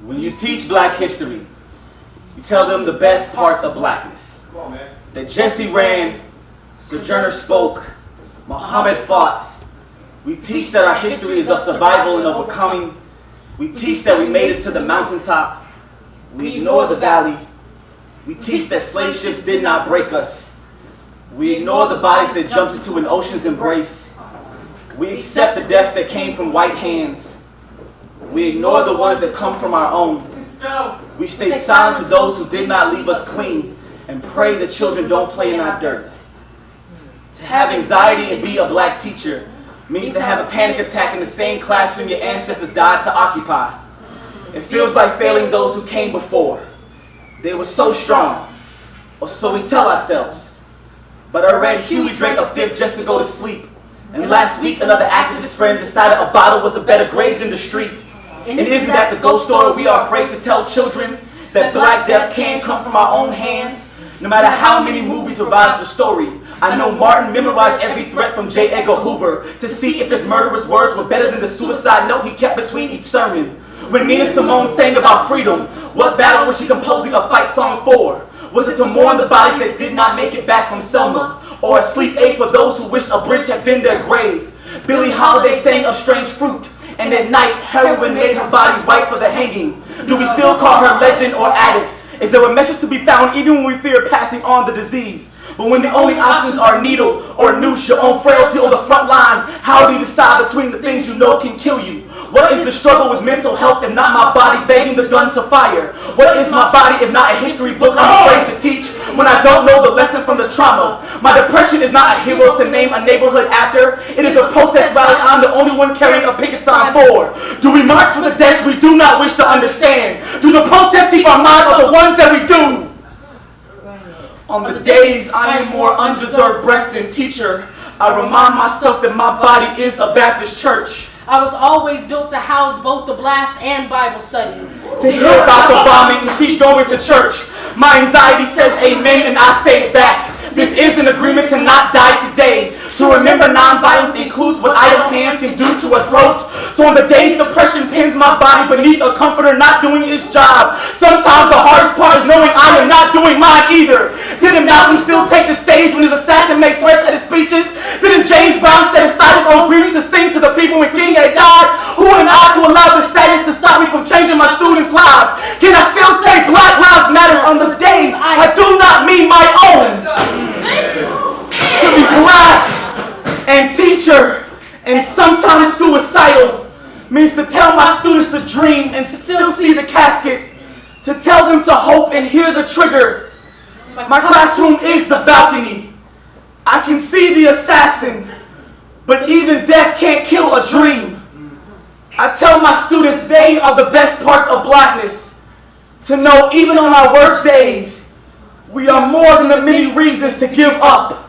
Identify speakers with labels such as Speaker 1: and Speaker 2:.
Speaker 1: When you teach black history, you tell them the best parts of blackness.
Speaker 2: Come on, man.
Speaker 1: That Jesse ran, Sojourner spoke, Muhammad fought. We teach that our history is of survival and overcoming. We teach that we made it to the mountaintop. We ignore the valley. We teach that slave ships did not break us. We ignore the bodies that jumped into an ocean's embrace. We accept the deaths that came from white hands. We ignore the ones that come from our own. We stay silent to those who did not leave us clean and pray that children don't play in our dirt. To have anxiety and be a black teacher means to have a panic attack in the same classroom your ancestors died to occupy. It feels like failing those who came before. They were so strong, or so we tell ourselves. But I read Huey drank a fifth just to go to sleep. And last week another activist friend decided a bottle was a better grade than the street. And isn't that the ghost story we are afraid to tell children? That black death can come from our own hands? No matter how many movies revive the story, I know Martin memorized every threat from J. Edgar Hoover to see if his murderous words were better than the suicide note he kept between each sermon. When Nina Simone sang about freedom, what battle was she composing a fight song for? Was it to mourn the bodies that did not make it back from Selma? Or a sleep aid for those who wish a bridge had been their grave? Billie Holiday sang of strange fruit, and at night heroin made her body white for the hanging. Do we still call her legend or addict? Is there a message to be found even when we fear passing on the disease? But when the only options are needle or noose, your own frailty on the front line, how do you decide between the things you know can kill you? What is the struggle with mental health if not my body begging the gun to fire? What is my body if not a history book I'm afraid to teach when I don't know the lesson from the trauma? My depression is not a hero to name a neighborhood after. It is a protest rally I'm the only one carrying a picket sign for. Do we march for the deaths we do not wish to understand? Do the protests keep our mind on the ones that we do? On the days I am more undeserved breath than teacher, I remind myself that my body is a Baptist church.
Speaker 3: I was always built to house both the blast and Bible study.
Speaker 1: To hear about the bombing and keep going to church. My anxiety says amen and I say it back. This is an agreement to not die today. To remember nonviolence includes what idle hands can do to a throat. So on the days depression pins my body beneath a comforter not doing his job, sometimes the hardest part is knowing I am not doing mine either. Didn't Malcolm still take the stage when his assassin made threats at his speeches? Didn't James Brown set aside his own grief to sing to the people when King had died? Who am I to allow the sadness to stop me from changing my students' lives? Can I still say Black Lives Matter on the days I do not mean my own? To be black and teacher and sometimes suicidal means to tell my students to dream and still see the casket, to tell them to hope and hear the trigger. My classroom is the balcony. I can see the assassin, but even death can't kill a dream. I tell my students they are the best parts of blackness, to know even on our worst days, we are more than the many reasons to give up.